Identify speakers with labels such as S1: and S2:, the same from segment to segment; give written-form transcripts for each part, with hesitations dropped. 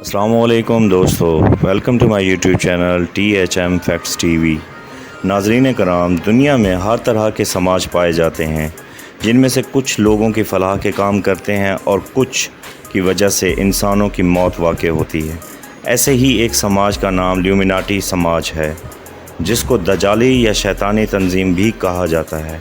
S1: السلام علیکم دوستو، welcome to my YouTube channel THM facts TV۔ ناظرین کرام، دنیا میں ہر طرح کے سماج پائے جاتے ہیں، جن میں سے کچھ لوگوں کی فلاح کے کام کرتے ہیں اور کچھ کی وجہ سے انسانوں کی موت واقع ہوتی ہے۔ ایسے ہی ایک سماج کا نام لیومیناٹی سماج ہے، جس کو دجالی یا شیطانی تنظیم بھی کہا جاتا ہے۔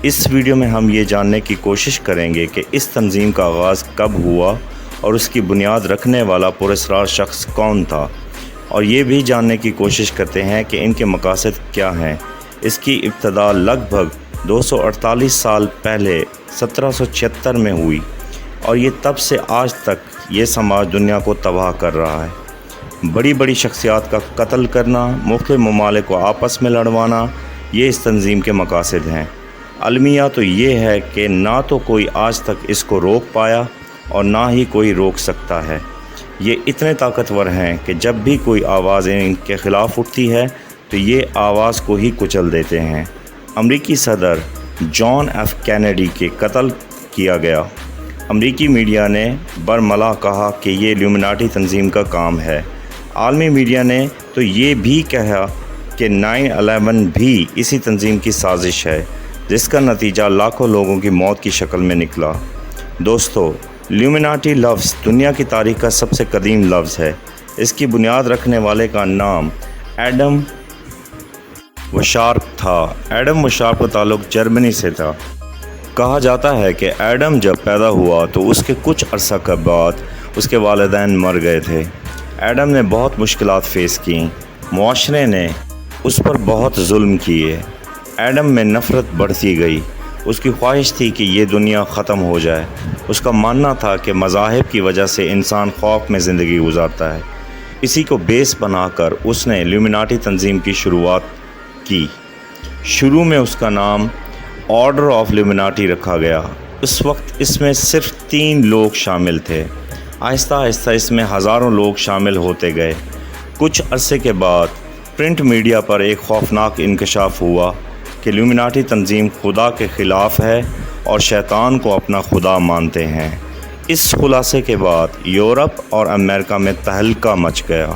S1: اس ویڈیو میں ہم یہ جاننے کی کوشش کریں گے کہ اس تنظیم کا آغاز کب ہوا اور اس کی بنیاد رکھنے والا پراسرار شخص کون تھا، اور یہ بھی جاننے کی کوشش کرتے ہیں کہ ان کے مقاصد کیا ہیں۔ اس کی ابتدا لگ بھگ 248 سال پہلے 1776 میں ہوئی، اور یہ تب سے آج تک یہ سماج دنیا کو تباہ کر رہا ہے۔ بڑی بڑی شخصیات کا قتل کرنا، مختلف ممالک کو آپس میں لڑوانا، یہ اس تنظیم کے مقاصد ہیں۔ المیہ تو یہ ہے کہ نہ تو کوئی آج تک اس کو روک پایا اور نہ ہی کوئی روک سکتا ہے۔ یہ اتنے طاقتور ہیں کہ جب بھی کوئی آواز ان کے خلاف اٹھتی ہے تو یہ آواز کو ہی کچل دیتے ہیں۔ امریکی صدر جان ایف کینیڈی کے قتل کیا گیا۔ امریکی میڈیا نے برملا کہا کہ یہ لیومیناٹی تنظیم کا کام ہے۔ عالمی میڈیا نے تو یہ بھی کہا کہ 9/11 بھی اسی تنظیم کی سازش ہے، جس کا نتیجہ لاکھوں لوگوں کی موت کی شکل میں نکلا۔ دوستو، لیومیناٹی لفظ دنیا کی تاریخ کا سب سے قدیم لفظ ہے۔ اس کی بنیاد رکھنے والے کا نام ایڈم وشارپ تھا۔ ایڈم وشارپ کا تعلق جرمنی سے تھا۔ کہا جاتا ہے کہ ایڈم جب پیدا ہوا تو اس کے کچھ عرصہ کے بعد اس کے والدین مر گئے تھے۔ ایڈم نے بہت مشکلات فیس کیں، معاشرے نے اس پر بہت ظلم کیے۔ ایڈم میں نفرت بڑھتی گئی۔ اس کی خواہش تھی کہ یہ دنیا ختم ہو جائے۔ اس کا ماننا تھا کہ مذاہب کی وجہ سے انسان خوف میں زندگی گزارتا ہے۔ اسی کو بیس بنا کر اس نے لیومیناٹی تنظیم کی شروعات کی۔ شروع میں اس کا نام آرڈر آف لیومیناٹی رکھا گیا۔ اس وقت اس میں صرف 3 لوگ شامل تھے۔ آہستہ آہستہ اس میں ہزاروں لوگ شامل ہوتے گئے۔ کچھ عرصے کے بعد پرنٹ میڈیا پر ایک خوفناک انکشاف ہوا کہ لیومیناٹی تنظیم خدا کے خلاف ہے اور شیطان کو اپنا خدا مانتے ہیں۔ اس خلاصے کے بعد یورپ اور امریکہ میں تہلکہ مچ گیا۔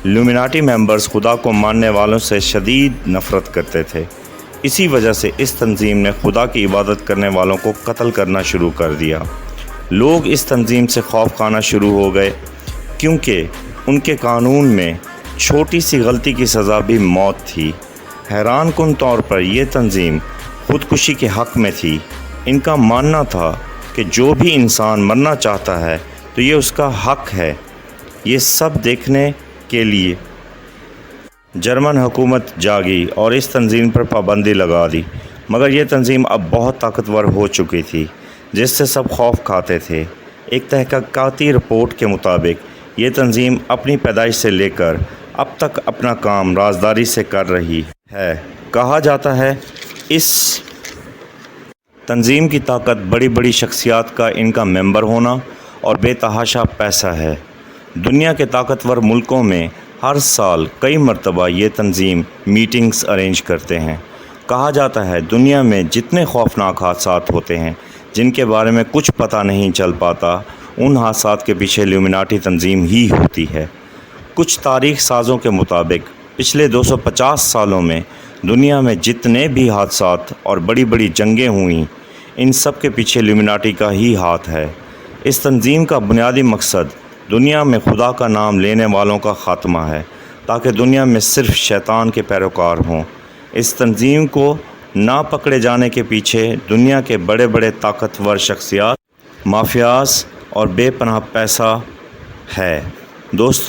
S1: لیومیناٹی ممبرز خدا کو ماننے والوں سے شدید نفرت کرتے تھے۔ اسی وجہ سے اس تنظیم نے خدا کی عبادت کرنے والوں کو قتل کرنا شروع کر دیا۔ لوگ اس تنظیم سے خوف کھانا شروع ہو گئے، کیونکہ ان کے قانون میں چھوٹی سی غلطی کی سزا بھی موت تھی۔ حیران کن طور پر یہ تنظیم خودکشی کے حق میں تھی۔ ان کا ماننا تھا کہ جو بھی انسان مرنا چاہتا ہے تو یہ اس کا حق ہے۔ یہ سب دیکھنے کے لیے جرمن حکومت جاگی اور اس تنظیم پر پابندی لگا دی، مگر یہ تنظیم اب بہت طاقتور ہو چکی تھی، جس سے سب خوف کھاتے تھے۔ ایک تحقیقاتی رپورٹ کے مطابق یہ تنظیم اپنی پیدائش سے لے کر اب تک اپنا کام رازداری سے کر رہی ہے۔ کہا جاتا ہے اس تنظیم کی طاقت بڑی بڑی شخصیات کا ان کا ممبر ہونا اور بے تحاشا پیسہ ہے۔ دنیا کے طاقتور ملکوں میں ہر سال کئی مرتبہ یہ تنظیم میٹنگز ارینج کرتے ہیں۔ کہا جاتا ہے دنیا میں جتنے خوفناک حادثات ہوتے ہیں جن کے بارے میں کچھ پتہ نہیں چل پاتا، ان حادثات کے پیچھے لیومیناٹی تنظیم ہی ہوتی ہے۔ کچھ تاریخ سازوں کے مطابق پچھلے 250 سالوں میں دنیا میں جتنے بھی حادثات اور بڑی بڑی جنگیں ہوئیں، ان سب کے پیچھے لیومیناٹی کا ہی ہاتھ ہے۔ اس تنظیم کا بنیادی مقصد دنیا میں خدا کا نام لینے والوں کا خاتمہ ہے، تاکہ دنیا میں صرف شیطان کے پیروکار ہوں۔ اس تنظیم کو نہ پکڑے جانے کے پیچھے دنیا کے بڑے بڑے طاقتور شخصیات، مافیاز اور بے پناہ پیسہ ہے۔ دوستو،